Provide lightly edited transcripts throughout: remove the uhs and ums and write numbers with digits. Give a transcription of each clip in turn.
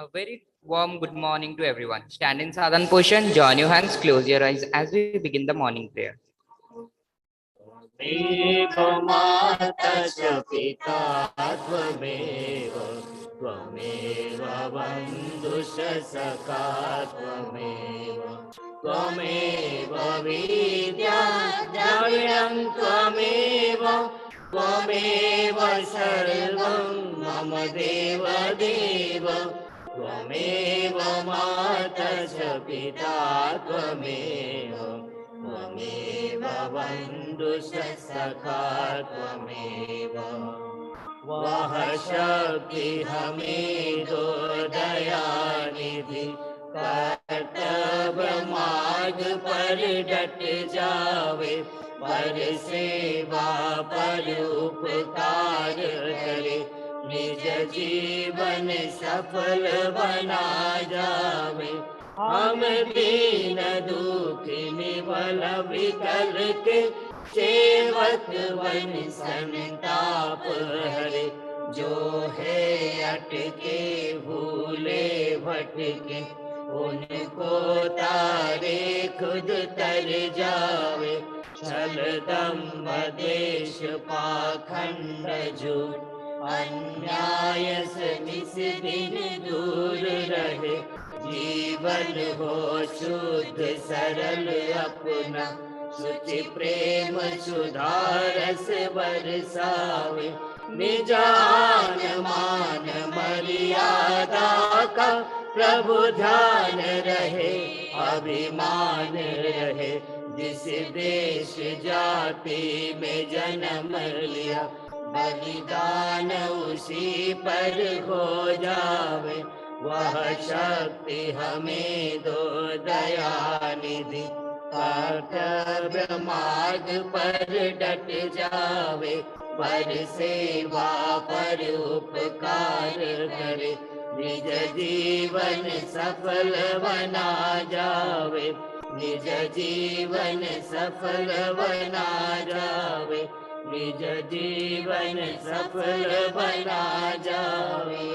A very warm good morning to everyone. Stand in sadhan position, join your hands, close your eyes as we begin the morning prayer. त्वमेव पिता त्वमेव त्वमेव बन्धुश्च सखा त्वमेव त्वमेव विद्या द्रविणं त्वमेव त्वमेव सर्वं मम देव देव त्वमेव माता च पिता त्वमेव त्वमेव बन्धुश्च सखा त्वमेव वह शक्ति हमें दो दयानिधि कर्तव्य मार्ग पर डट जावे पर सेवा पर उपकार करे निज जीवन सफल बना जावे हम दीन दुखी निबल विकल के सेवक बन संताप हरे जो है अटके भूले भटके उनको तारे खुद तर जावे छल दम्भ देश पाखंड झूठ अन्याय से निस दिन दूर रहे जीवन हो शुद्ध सरल अपना सुचि प्रेम सुधारस बरसावे निजान मान मर्यादा का प्रभु ध्यान रहे अभिमान रहे जिस देश जाति में जन्म लिया बलिदान उसी पर हो जावे वह शक्ति हमें दो दयानिधि कर्तव्य मार्ग पर डट जावे पर सेवा पर उपकार करे निज जीवन सफल बना जावे निज जीवन सफल बना जावे निज जीवन सफल बना जावे।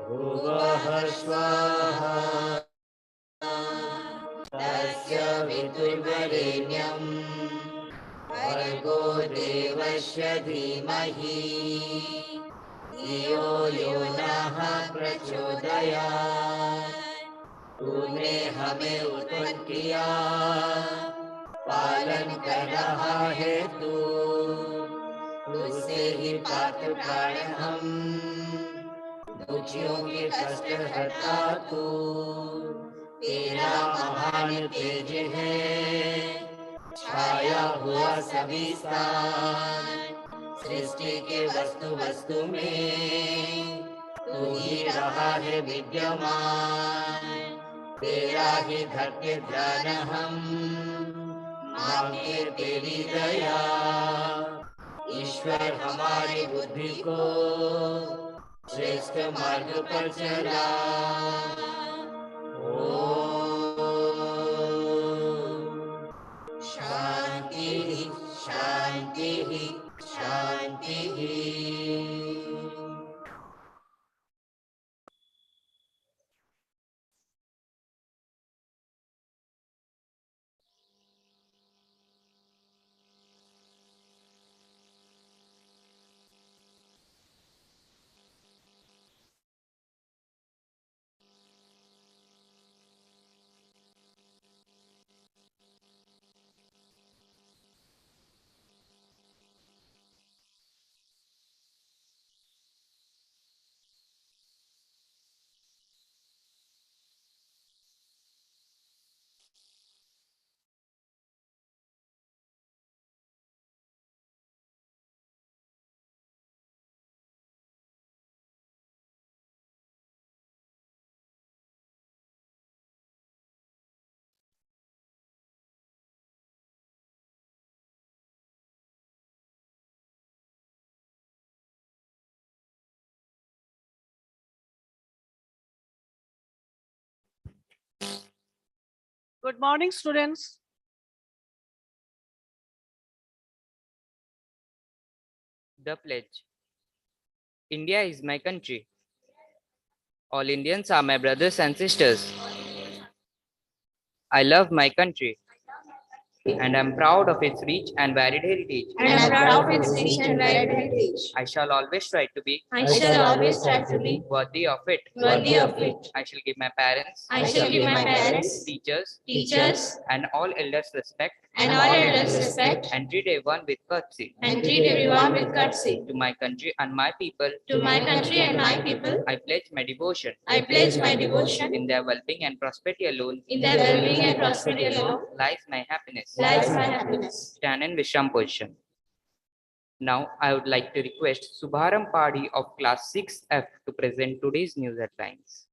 भुवः स्वः तस्य वितुर्वरेण्यं भर्गो देवस्य धीमहि धियो यो नः प्रचोदयात् तूने हमें उत्पन्न किया पालन कर रहा है तू तुझसे ही पात्र प्राण हम दुखियों के कष्ट हरता तू तेरा महान तेज है छाया हुआ सभी स्थान सृष्टि के वस्तु वस्तु में तू ही रहा है विद्यमान तेरा ही धरते ध्यान हम मांगे तेरी दया ईश्वर हमारी बुद्धि को श्रेष्ठ मार्ग पर चला शांति शांति शांति। Good morning, students. The pledge. India is my country. All Indians are my brothers and sisters. I love my country and am proud of its rich and varied heritage. And I'm proud of its rich and varied heritage. I shall always try to be I shall always try to be worthy of it. worthy of it. I shall give my parents, I shall give my parents, teachers, and all elders respect and all elders respect, and treat everyone with courtesy. and treat everyone with courtesy. To my country and my people, To my country and my people, I pledge my devotion I pledge my devotion. in their well-being and prosperity alone. In their well-being and prosperity alone Lies my happiness. lies my happiness. Stand in Vishram position. Now, I would like to request Subharam Padi of class 6F to present today's news headlines.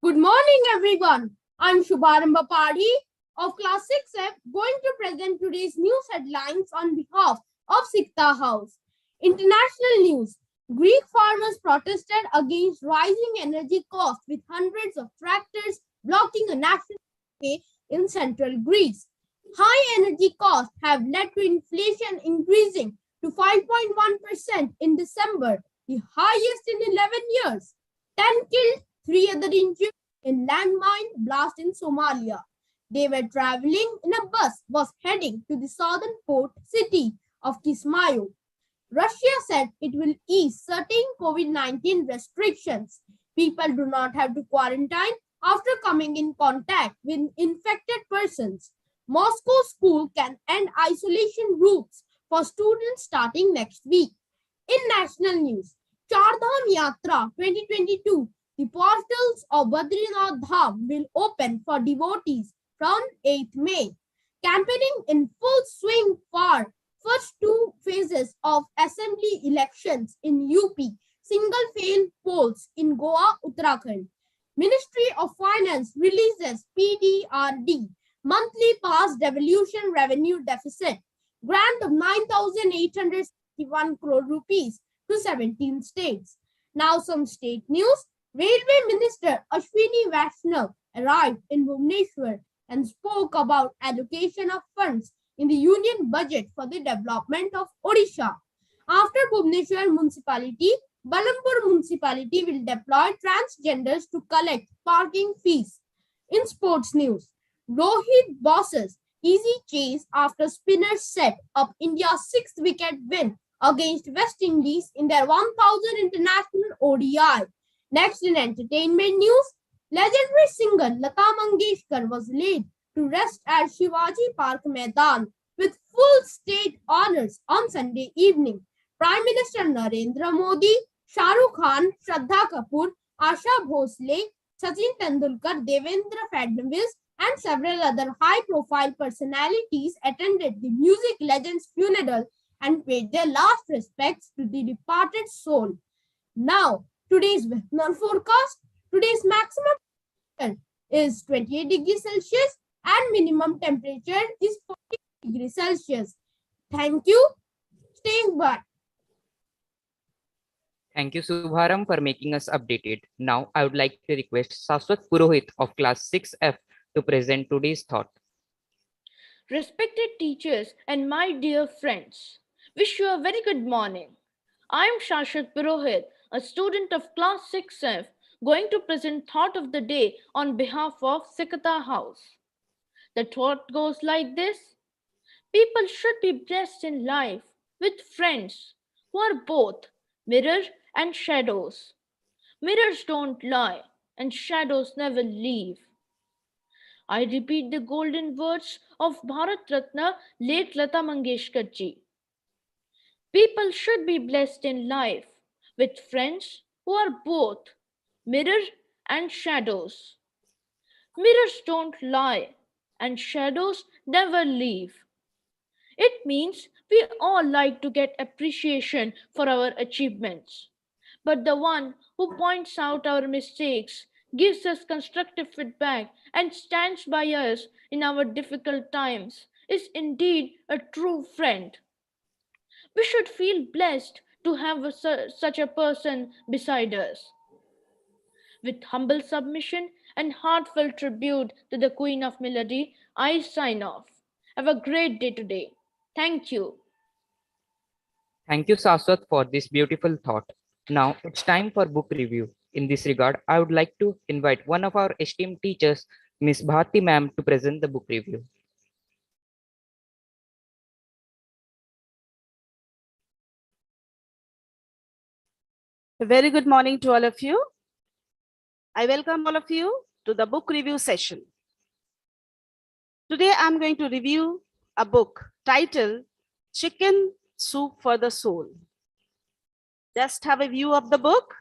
Good morning, everyone. I'm Shubharamba Padi of class 6F going to present today's news headlines on behalf of Sikta House. International news. Greek farmers protested against rising energy costs with hundreds of tractors blocking a national highway in central Greece. High energy costs have led to inflation increasing to 5.1% in December, the highest in 11 years. 10 killed, 3 other injured in landmine blast in Somalia. They were traveling in a bus was heading to the southern port city of Kismayo. Russia said it will ease certain COVID-19 restrictions. People do not have to quarantine after coming in contact with infected persons. Moscow school can end isolation rules for students starting next week. In national news, Chardham Yatra 2022, the portals of Badrinath Dham will open for devotees from 8th May. Campaigning in full swing for first 2 phases of assembly elections in UP, single failed polls in Goa, Uttarakhand. Ministry of Finance releases PDRD, monthly past devolution revenue deficit, grant of 9,861 crore rupees to 17 states. Now some state news. Railway Minister Ashwini Vaishnav arrived in Bhubaneswar and spoke about allocation of funds in the union budget for the development of Odisha. After Bhubaneswar municipality, Balampur municipality will deploy transgenders to collect parking fees. In sports news, Rohit bosses easy chase after spinners set up India's 6th wicket win against West Indies in their 1000 international ODI. Next in entertainment news, legendary singer Lata Mangeshkar was laid to rest at Shivaji Park Maidan with full state honors on Sunday evening. Prime Minister Narendra Modi, Shah Rukh Khan, Shraddha Kapoor, Asha Bhosle, Sachin Tendulkar, Devendra Fadnavis, and several other high-profile personalities attended the music legend's funeral and paid their last respects to the departed soul. Now, today's weather forecast. Today's maximum temperature is 28 degrees Celsius and minimum temperature is 40 degrees Celsius. Thank you. Staying by. Thank you, Subharam, for making us updated. Now, I would like to request Saswat Purohit of class 6F to present today's thought. Respected teachers and my dear friends, wish you a very good morning. I am Shashwat Purohit, a student of class 6F, going to present thought of the day on behalf of Sikata House. The thought goes like this. People should be blessed in life with friends who are both mirror and shadows. Mirrors don't lie and shadows never leave. I repeat the golden words of Bharat Ratna late Lata Mangeshkar ji. People should be blessed in life with friends who are both mirror and shadows. Mirrors don't lie and shadows never leave. It means we all like to get appreciation for our achievements. But the one who points out our mistakes, gives us constructive feedback, and stands by us in our difficult times is indeed a true friend. We should feel blessed to have such a person beside us. With humble submission and heartfelt tribute to the Queen of Melody, I sign off. Have a great day today. Thank you. Thank you, Saswat, for this beautiful thought. Now it's time for book review. In this regard, I would like to invite one of our esteemed teachers, Miss Bharti ma'am, to present the book review. A very good morning to all of you. I welcome all of you to the book review session. Today I'm going to review a book titled Chicken Soup for the Soul. Just have a view of the book.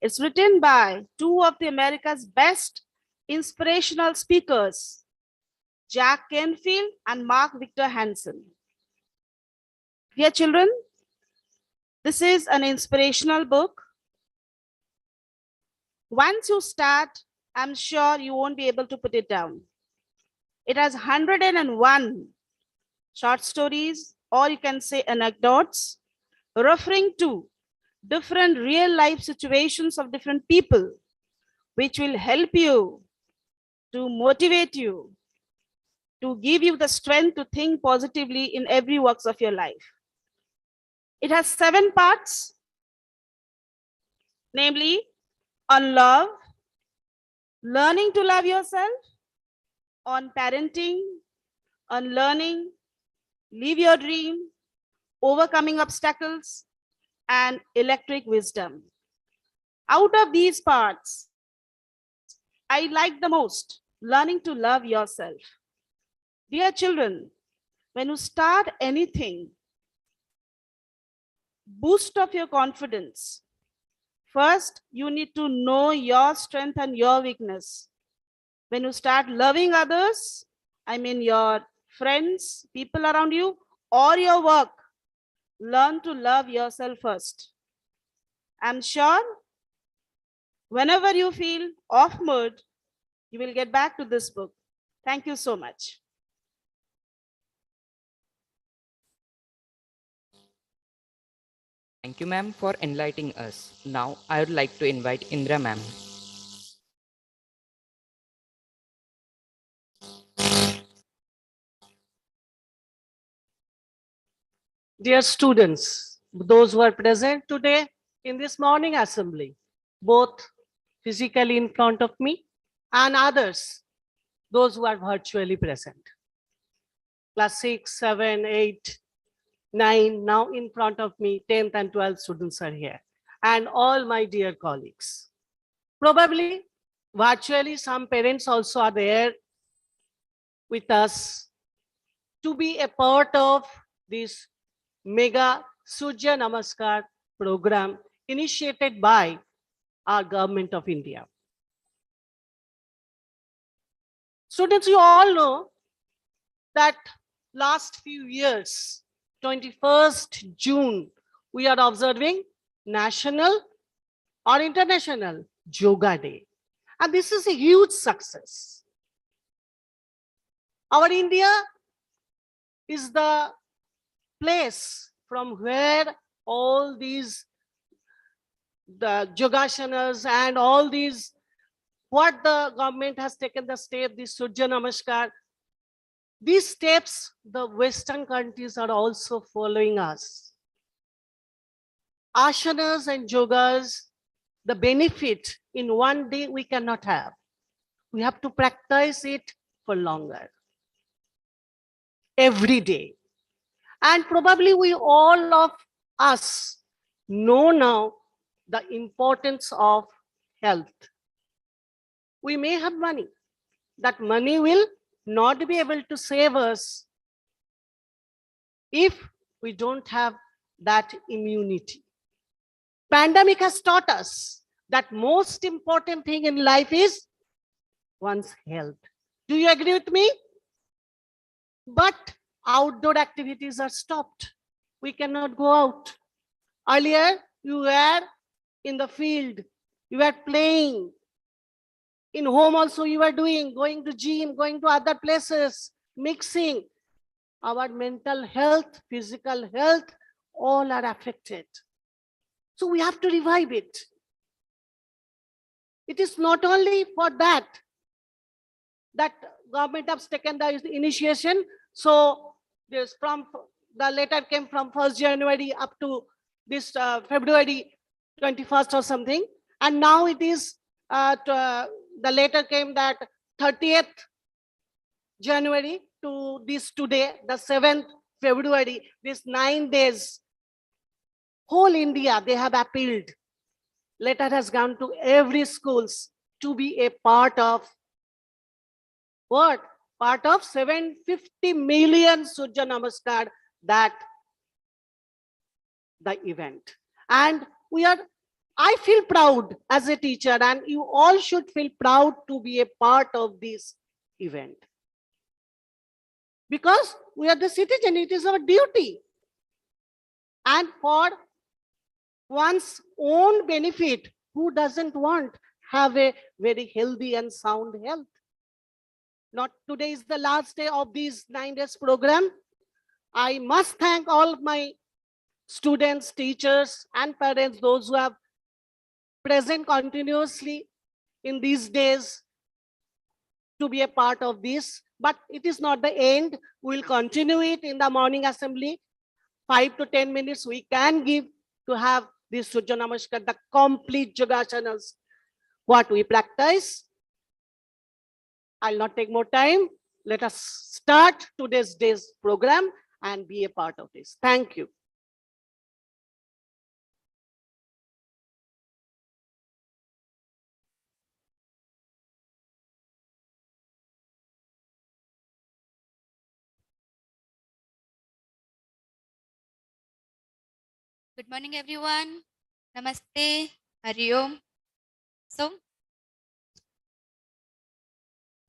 It's written by two of the America's best inspirational speakers, Jack Canfield and Mark Victor Hansen. Dear children, this is an inspirational book. Once you start, I'm sure you won't be able to put it down. It has 101 short stories, or you can say anecdotes, referring to different real life situations of different people, which will help you, to motivate you, to give you the strength to think positively in every walks of your life. It has 7 parts, namely on love, learning to love yourself, on parenting, on learning, live your dream, overcoming obstacles, and electric wisdom. Out of these parts, I like the most learning to love yourself. Dear children, when you start anything, boost of your confidence. First, you need to know your strength and your weakness. When you start loving others, I mean your friends, people around you, or your work, learn to love yourself first. I'm sure whenever you feel off mood, you will get back to this book. Thank you so much. Thank you, ma'am, for enlightening us. Now I would like to invite Indra ma'am. Dear students, those who are present today in this morning assembly, both physically in front of me and others, those who are virtually present. Class 6, 7, 8, 9, now in front of me, 10th and 12th students are here. And all my dear colleagues. Probably virtually some parents also are there with us to be a part of this mega Surya Namaskar program initiated by our government of India. Students, you all know that last few years, 21st June, we are observing National or International Yoga Day. And this is a huge success. Our India is the place from where all these the yogasanas and all these what the government has taken the step, this Surya Namaskar, these steps the Western countries are also following us. Asanas and yogas, the benefit in one day we cannot have. We have to practice it for longer, every day. And probably we all of us know now the importance of health. We may have money. That money will not be able to save us if we don't have that immunity. Pandemic has taught us that most important thing in life is one's health. Do you agree with me? But outdoor activities are stopped. We cannot go out. Earlier, you were in the field, you were playing. In home also you were doing, going to gym, going to other places, mixing. Our mental health, physical health, all are affected. So we have to revive it. It is not only for that government has taken the initiation. So this from the letter came from 1st January up to this February 21st or something. And now it is, the letter came that 30th January to this today, the 7th February, this 9 days, whole India, they have appealed. Letter has gone to every schools to be a part of what? Part of 750 million Surya Namaskar, that the event. And I feel proud as a teacher, and you all should feel proud to be a part of this event. Because we are the citizen, it is our duty. And for one's own benefit, who doesn't want have a very healthy and sound health? Not today is the last day of this 9 days program. I must thank all of my students, teachers, and parents, those who have present continuously in these days to be a part of this. But it is not the end. We will continue it in the morning assembly. 5 to 10 minutes we can give to have this Surya Namaskar, the complete Yogasanas, what we practice. I'll not take more time. Let us start today's day's program and be a part of this. Thank you. Good morning, everyone. Namaste. Hari Om. So,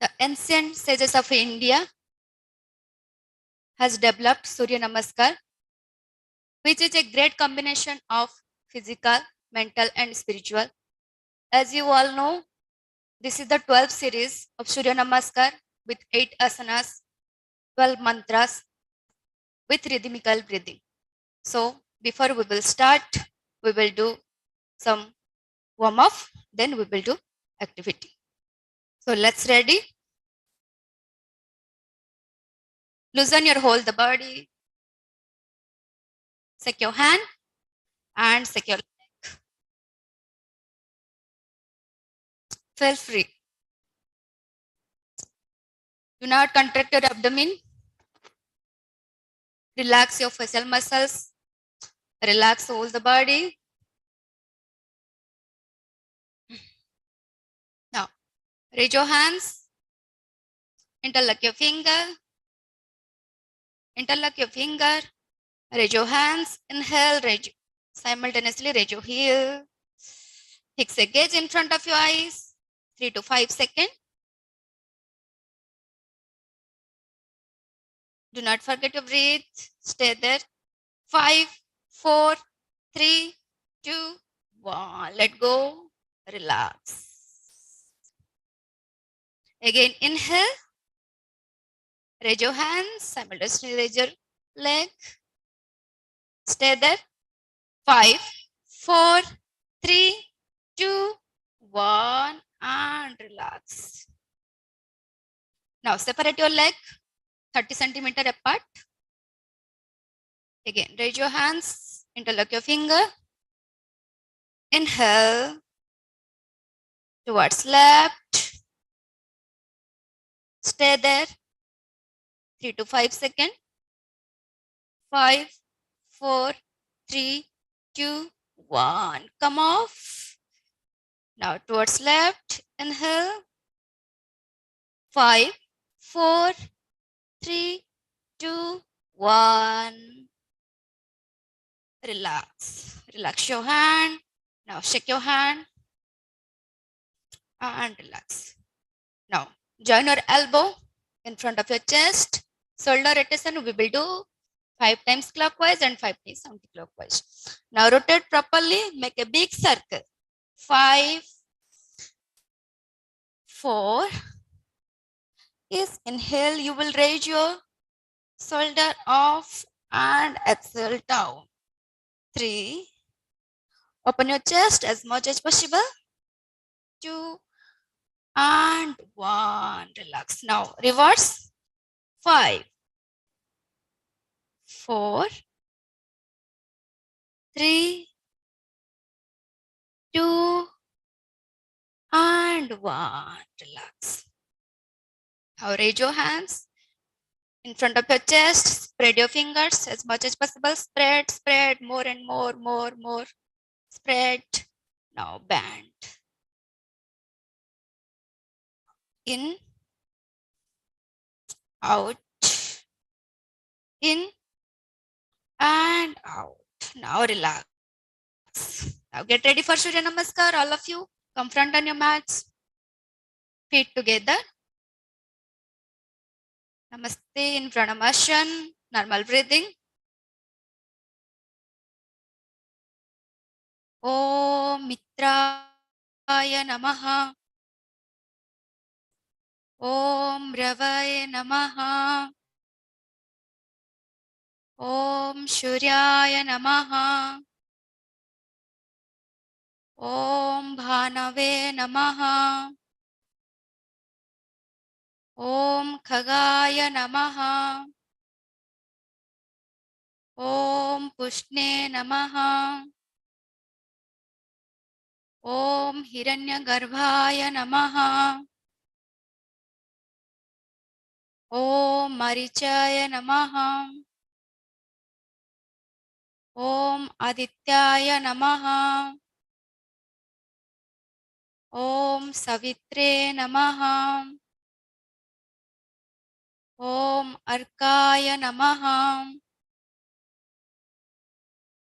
the ancient sages of India has developed Surya Namaskar, which is a great combination of physical, mental, and spiritual. As you all know, this is the 12th series of Surya Namaskar with 8 asanas, 12 mantras with rhythmical breathing. So, before we will start, we will do some warm up, then we will do activity. So let's ready. Loosen your hold the body. Shake your hand and shake your leg. Feel free. Do not contract your abdomen. Relax your facial muscles. Relax all the body. Now, raise your hands. Interlock your finger. Interlock your finger. Raise your hands. Inhale. Simultaneously raise your heel. Fix a gaze in front of your eyes. 3 to 5 seconds. Do not forget to breathe. Stay there. 5, 4, 3, 2, 1. Let go. Relax. Again, inhale. Raise your hands. Simultaneously raise your leg. Stay there. 5, 4, 3, 2, 1. And relax. Now separate your leg 30 centimeter apart. Again, raise your hands. Interlock your finger. Inhale towards left. Stay there 3 to 5 seconds. 5, 4, 3, 2, 1. Come off. Now towards left. Inhale. 5, 4, 3, 2, 1. Relax. Relax your hand. Now shake your hand and relax. Now join your elbow in front of your chest. Shoulder rotation we will do 5 times clockwise and 5 times anti-clockwise. Now rotate properly. Make a big circle. 5, 4. Yes, inhale. You will raise your shoulder off and exhale down. 3. Open your chest as much as possible. 2, and 1. Relax. Now reverse. 5, 4, 3, 2, and 1. Relax. Now raise your hands in front of your chest. Spread your fingers as much as possible. Spread, spread, more and more, more. Spread. Now bend. In, out, in, and out. Now relax. Now get ready for Surya Namaskar. All of you, come front on your mats. Feet together. Namaste in Pranamashan. Normal breathing. Om Mitraya Namaha. Om Ravaya Namaha. Om Shuryaya Namaha. Om Bhanave Namaha. Om Khagaya Namaha. Om Pushne Namaha. Om Hiranyagarbhaya Namaha. Om Marichaya Namaha. Om Adityaya Namaha. Om Savitre Namaha. Om Arkaya Namaha.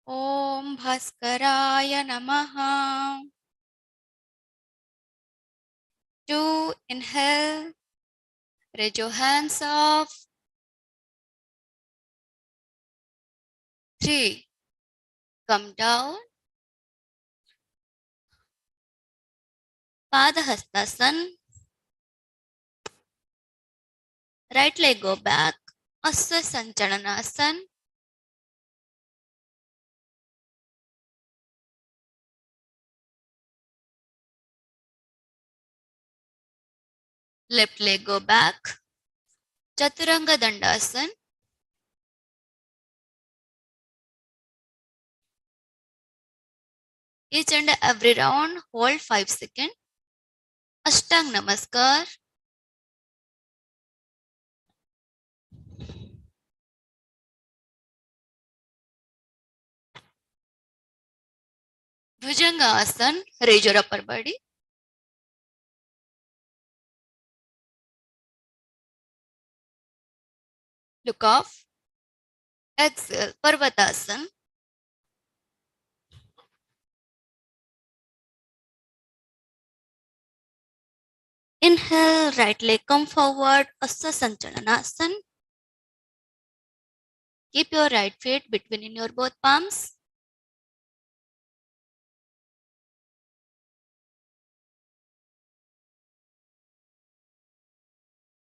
Om Bhaskaraya Namaha. 2. Inhale. Raise your hands up. 3. Come down. Padahastasana. Right leg go back. Asya Sanchalanasana. Left leg go back. Chaturanga Dandasana. Each and every round, hold 5 seconds. Ashtang Namaskar. Bhujanga Asana. Raise your upper body. Look off. Exhale. Parvatasana. Inhale. Right leg come forward. Asya Sanchalanasana. Keep your right feet between in your both palms.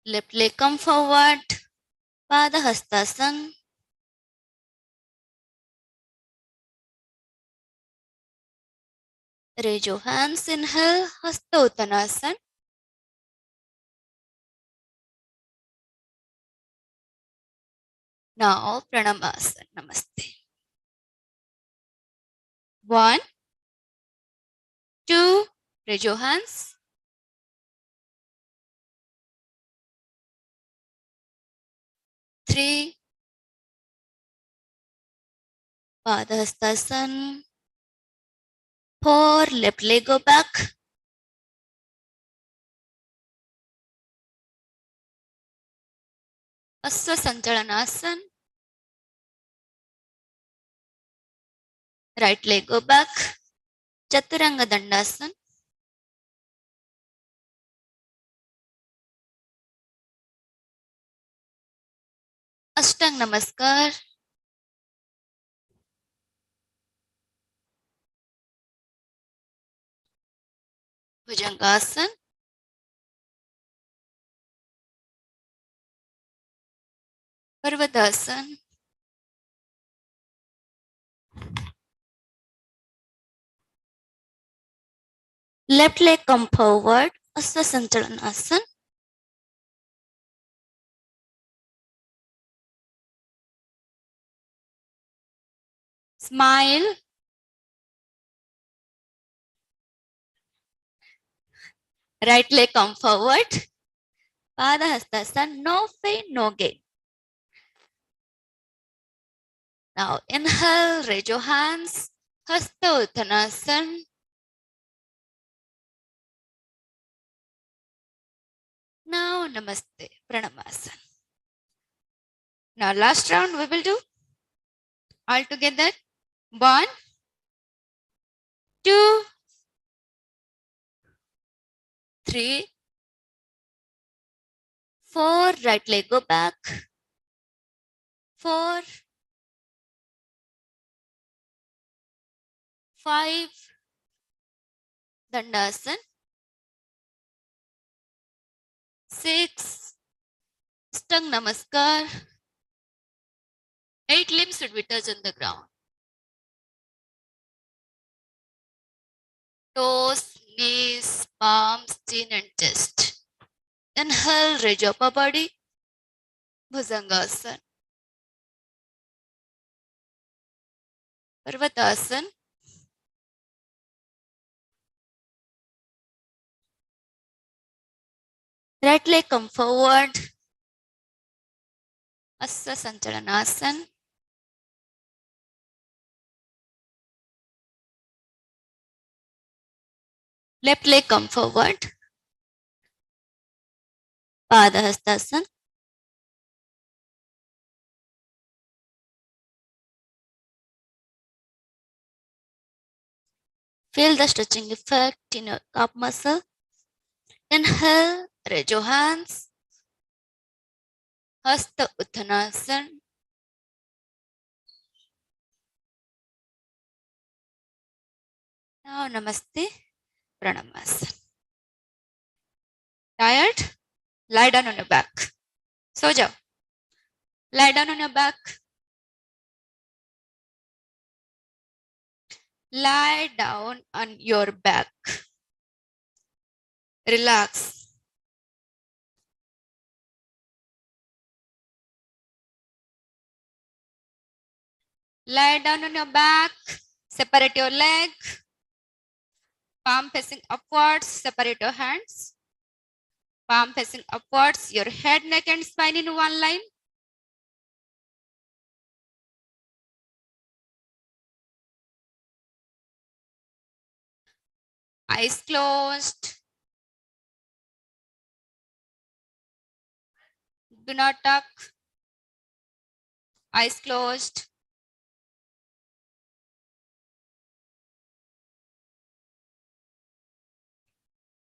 Left leg come forward. Padahastasana. Raise your hands. Inhale. Hasta Uttanasana. Now Pranamasana. Namaste. 1, 2. Raise your hands. 3. Padahastasana. 4. Left leg go back. Asya Sanchalanasana. Right leg go back. Chaturanga Dandasana. Ashtang Namaskar. Bhujangasana. Parvatasana. Left leg come forward, Asya Sanchalanasana. Smile. Right leg come forward. Padahastasana, no pain, no gain. Now inhale, raise your hands. Hasta Uttanasana. Now Namaste, Pranamasana. Now last round we will do all together. 1, 2, 3, 4. Right leg go back. 4, 5. Dandasana. 6. Stang Namaskar. 8 limbs should be touched on the ground. Toes, knees, palms, chin and chest. Inhale, raise your upper body. Bhujangasana. Parvatasana. Right leg come forward. Asya Sanchalanasana. Left leg come forward. Padahastasana. Feel the stretching effect in your calf muscle. Inhale, raise your hands. Hasta Uttanasana. Now Namaste, Pranamasana. Tired? Lie down on your back. So jao. Lie down on your back. Lie down on your back. Relax. Lie down on your back. Separate your leg. Palm facing upwards. Separate your hands. Palm facing upwards. Your head, neck and spine in one line. Eyes closed. Do not tuck. Eyes closed.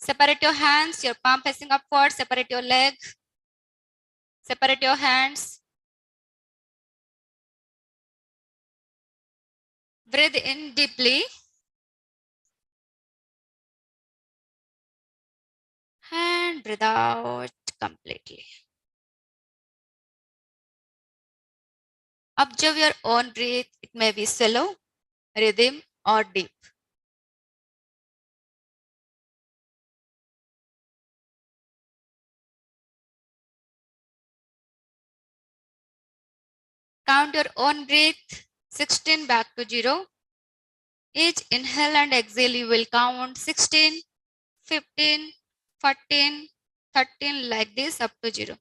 Separate your hands, your palm facing upward. Separate your leg. Separate your hands. Breathe in deeply. And breathe out completely. Observe your own breath. It may be slow, rhythm, or deep. Count your own breath. 16 back to 0. Each inhale and exhale, you will count 16, 15, 14, 13 like this up to 0.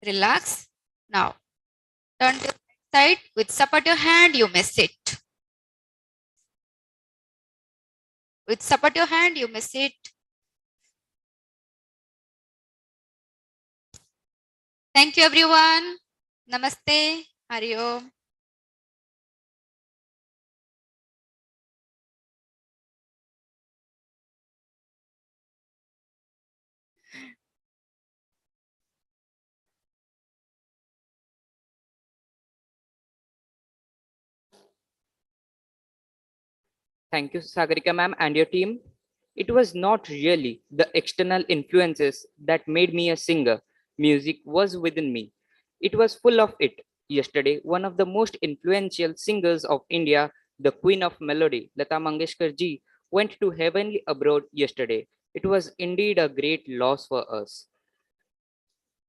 Relax. Now, turn to the side. With support your hand, you may sit. With support your hand, you may sit. Thank you, everyone. Namaste. Hari Om. Thank you, Sagarika ma'am and your team. It was not really the external influences that made me a singer, Music was within me. It was full of it. Yesterday, one of the most influential singers of India, the Queen of Melody, Lata Mangeshkar ji, went to heavenly abroad yesterday. It was indeed a great loss for us.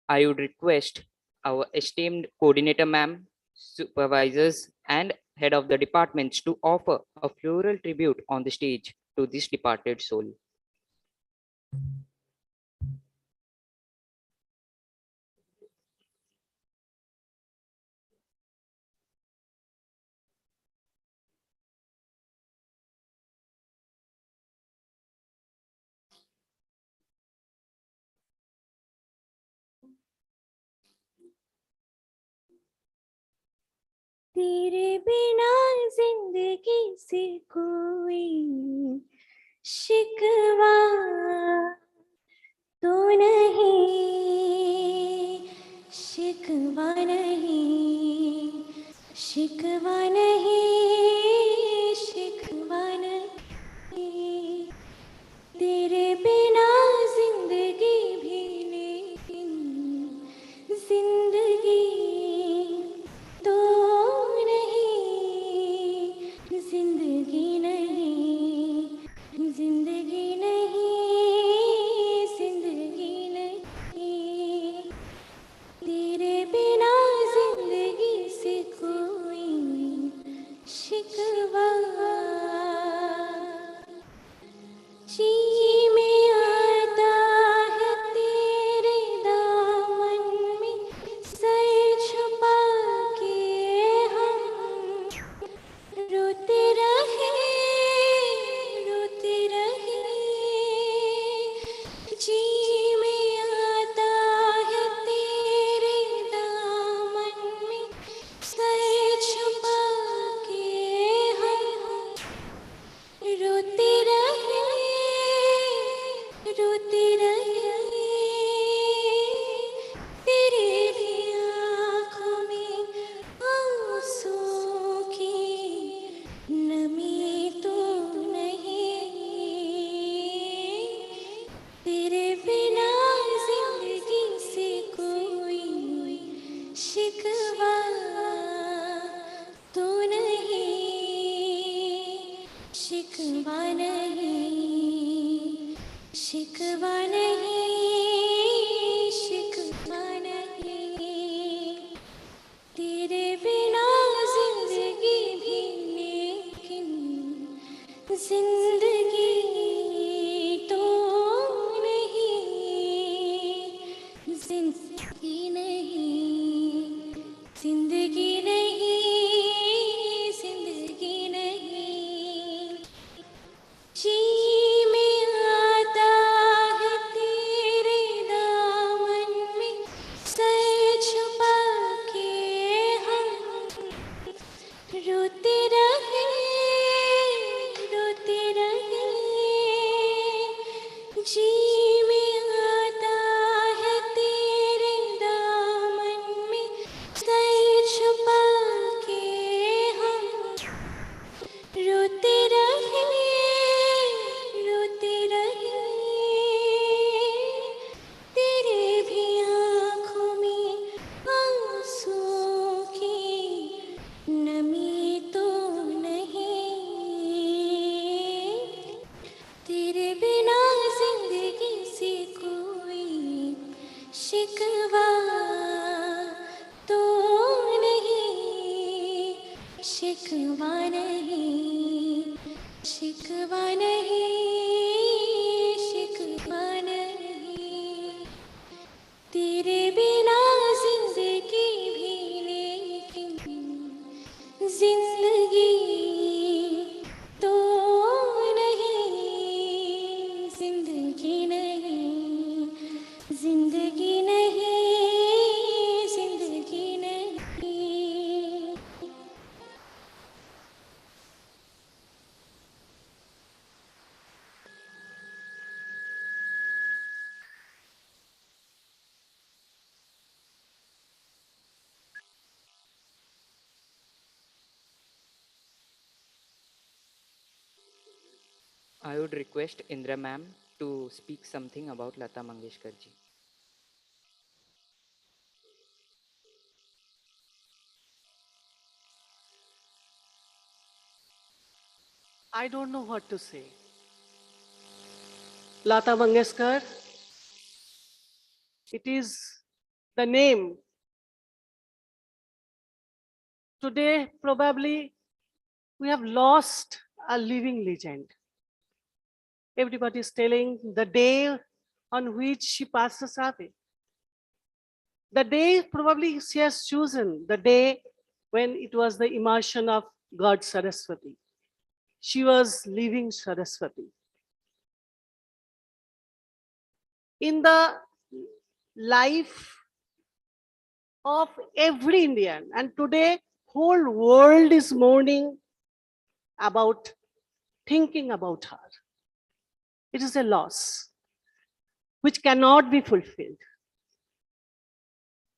I would request our esteemed coordinator ma'am, supervisors, and head of the departments to offer a floral tribute on the stage to this departed soul. तेरे बिना जिंदगी से कोई शिकवा तो नहीं, शिकवा नहीं, शिकवा नहीं, शिकवा नहीं। तेरे बिना जिंदगी भी लेकिन जिंदगी तो नहीं, जिंदगी नहीं, जिंदगी नहीं, जिंदगी नहीं। तेरे बिना जिंदगी से कोई शिकवा जी में आता है तेरे दामन में सर छुपा के हम रोते रहे, रोते रहे। जी में आता है तेरे दामन में सर छुपा के हम रोते रहे, रोते रहे। तेरे भी आँखों में आंसू की नमी तो नहीं। तेरे बिना जिंदगी से कोई शिकवा तो नहीं, शिकवा नहीं, शिकवा नहीं, शिकवा नहीं। तेरे बिना जिंदगी भी लेकिन जिंदगी तो नहीं, जिंदगी नहीं, जिंदगी नहीं, जिंदगी नहीं। जी में आता है तेरे दामन में सर छुपा के हम रोते रहे, रोते रहे। जी में आता है तेरे दामन में सर छुपा के हम रोते रहे, रोते रहे। तेरे भी आँखों में आंसू की नमी तो नहीं। तेरे बिना जिंदगी से कोई शिकवा तो नहीं, शिकवा नहीं, शिकवा नहीं, शिकवा नहीं। तेरे बिना जिंदगी भी लेकिन जिंदगी तो नहीं, जिंदगी नहीं, जिंदगी नहीं, जिंदगी नहीं। I would request Indra ma'am to speak something about Lata Mangeshkar ji. I don't know what to say. Lata Mangeshkar, it is the name. Today, probably, we have lost a living legend. Everybody is telling the day on which she passes away. The day probably she has chosen, the day when it was the immersion of God Saraswati. She was living Saraswati. In the life of every Indian, and today whole world is mourning about thinking about her. It is a loss which cannot be fulfilled.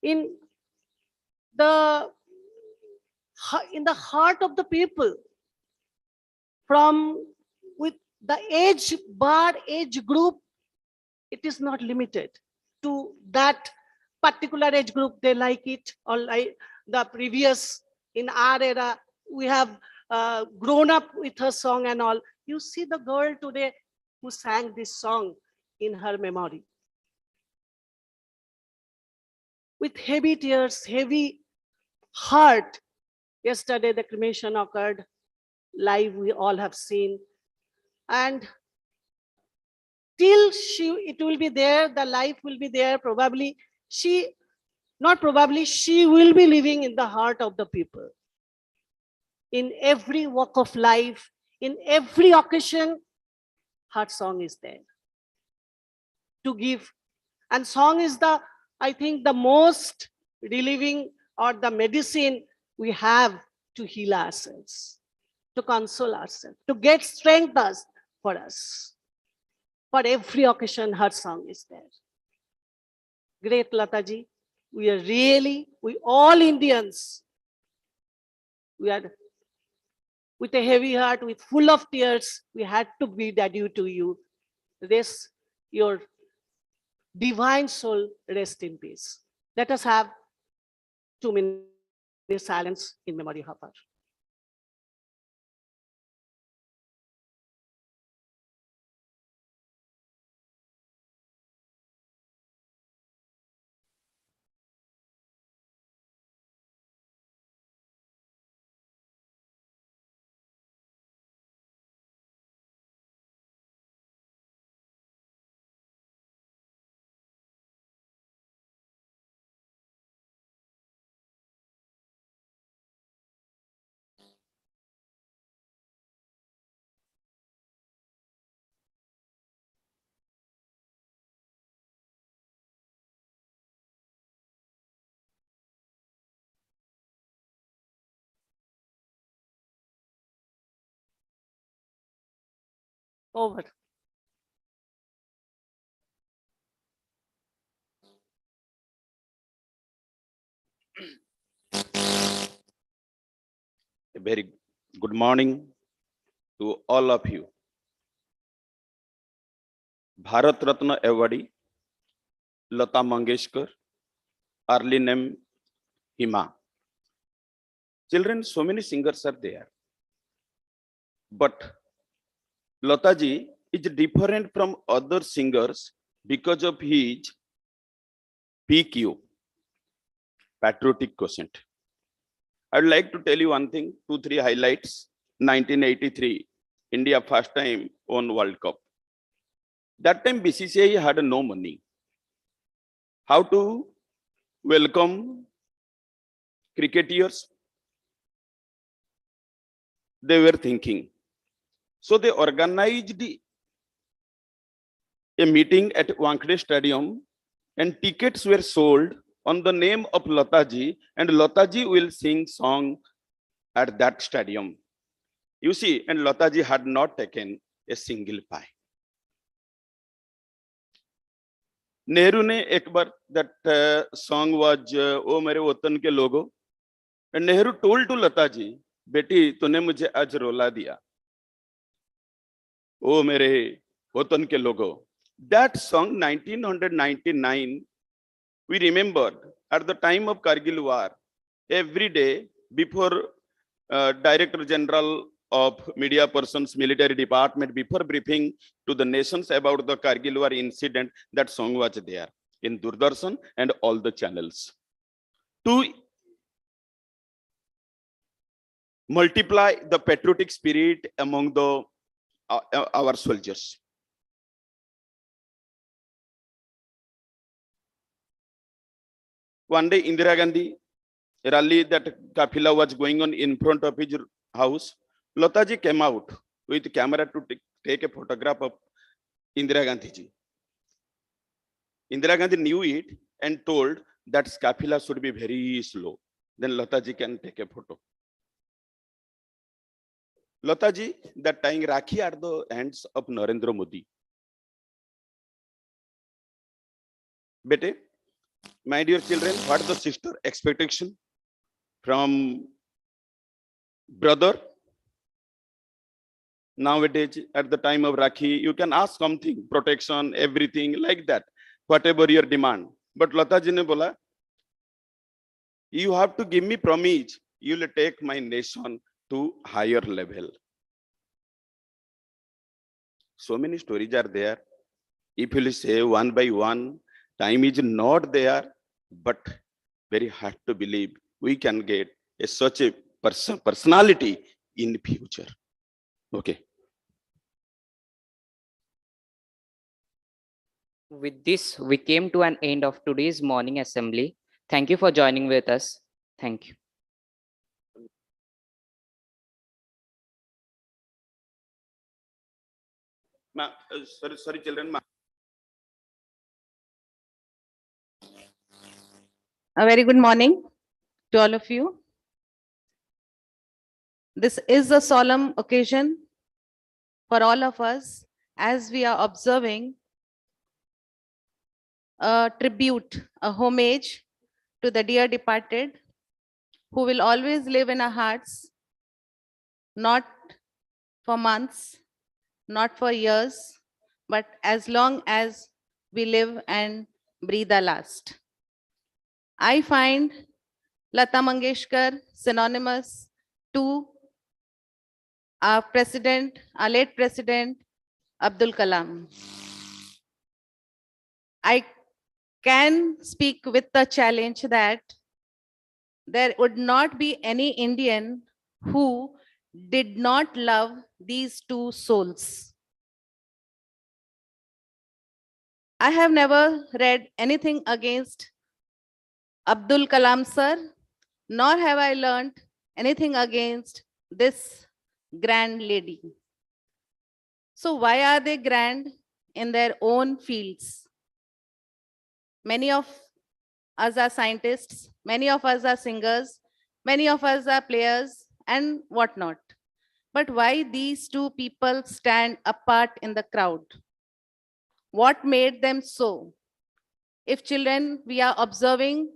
In the heart of the people, from with the age group, it is not limited to that particular age group. They like it, or like the previous, in our era, we have grown up with her song and all. You see the girl today who sang this song in her memory. With heavy tears, heavy heart. Yesterday, the cremation occurred live, we all have seen. And till it will be there, the life will be there, probably she will be living in the heart of the people. In every walk of life, in every occasion, her song is there to give. And song is I think, the most relieving or the medicine we have to heal ourselves, to console ourselves, to get strength for us. For every occasion, her song is there. Great Lataji. We all Indians, we are with a heavy heart, with full of tears, we had to bid adieu to you. Rest, your divine soul, rest in peace. Let us have 2 minutes silence in memory of her. Over. A very good morning to all of you. Bharat Ratna awardee Lata Mangeshkar, early name Hima. Children, so many singers are there. But Lataji is different from other singers because of his PQ, patriotic quotient. I'd like to tell you one thing, 2-3 highlights. 1983, India first time won World Cup. That time BCCI had no money. How to welcome cricketers? They were thinking. So they organized a meeting at Wankhede Stadium and tickets were sold on the name of Lataji, and Lataji will sing song at that stadium. You see, and Lataji had not taken a single pie. Nehru ne ek bar, that song was O Mere Watan Ke Logo, and Nehru told to Lataji, Beti, tune mujhe aaj rola diya. O Mere Watan Ke Logo. That song, 1999, we remembered at the time of Kargil war, every day before Director General of media persons, military department, before briefing to the nations about the Kargil war incident, that song was there in Doordarshan and all the channels. To multiply the patriotic spirit among the our soldiers. One day, Indira Gandhi rally that Kafila was going on in front of his house. Lataji came out with camera to take a photograph of Indira Gandhi ji. Indira Gandhi knew it and told that Kafila should be very slow. Then Lataji can take a photo. Lataji, that tying Rakhi at the hands of Narendra Modi. Bete, my dear children, what the sister expectation from brother? Nowadays, at the time of Rakhi, you can ask something, protection, everything like that, whatever your demand. But Lata ji ne bola, you have to give me promise, you will take my nation to higher level. So many stories are there. If you will say one by one, time is not there, but very hard to believe we can get such a personality in the future. Okay. With this, we came to an end of today's morning assembly. Thank you for joining with us. Thank you. Sorry, children. A very good morning to all of you. This is a solemn occasion for all of us as we are observing a tribute, a homage to the dear departed who will always live in our hearts, not for months, not for years, but as long as we live and breathe our last. I find Lata Mangeshkar synonymous to our president, our late president, Abdul Kalam. I can speak with the challenge that there would not be any Indian who did not love these two souls. I have never read anything against Abdul Kalam sir, nor have I learned anything against this grand lady. So why are they grand in their own fields? Many of us are scientists, many of us are singers, many of us are players and whatnot. But why these two people stand apart in the crowd? What made them so? If children, we are observing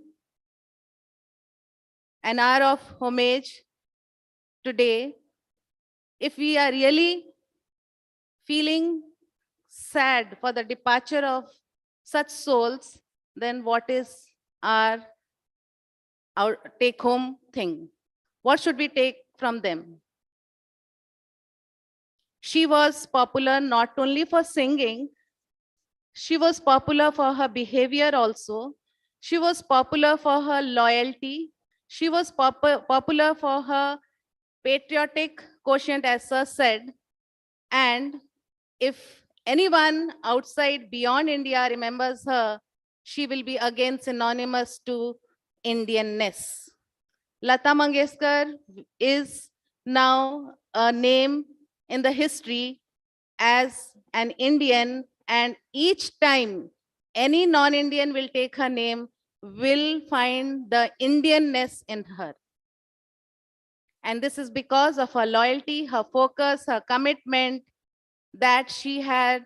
an hour of homage today, if we are really feeling sad for the departure of such souls, then what is our take home thing? What should we take from them? She was popular not only for singing, she was popular for her behavior also. She was popular for her loyalty. She was popular for her patriotic quotient, as Sir said. And if anyone outside beyond India remembers her, she will be again synonymous to Indianness. Lata Mangeshkar is now a name in the history as an Indian, and each time any non-Indian will take her name, will find the Indianness in her. And this is because of her loyalty, her focus, her commitment that she has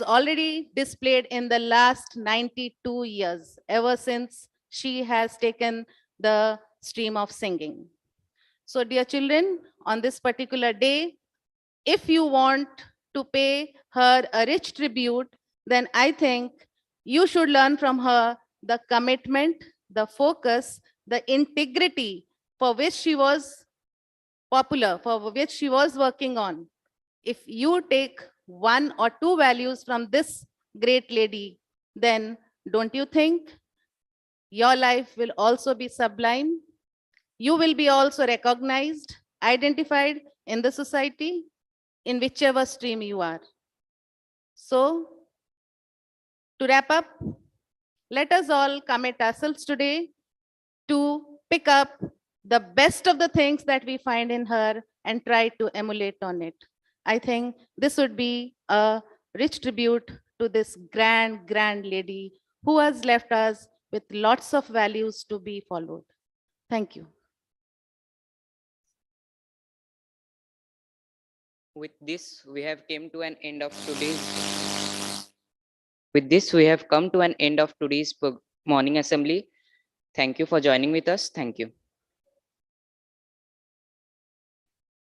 already displayed in the last 92 years, ever since she has taken the stream of singing. So dear children, on this particular day, if you want to pay her a rich tribute, then I think you should learn from her the commitment, the focus, the integrity for which she was popular, for which she was working on, if you take 1 or 2 values from this great lady, then don't you think your life will also be sublime? You will be also recognized, identified in the society, in whichever stream you are. So, to wrap up, let us all commit ourselves today to pick up the best of the things that we find in her and try to emulate on it. I think this would be a rich tribute to this grand lady who has left us with lots of values to be followed. Thank you. With this, we have come to an end of today's morning assembly. Thank you for joining with us. Thank you.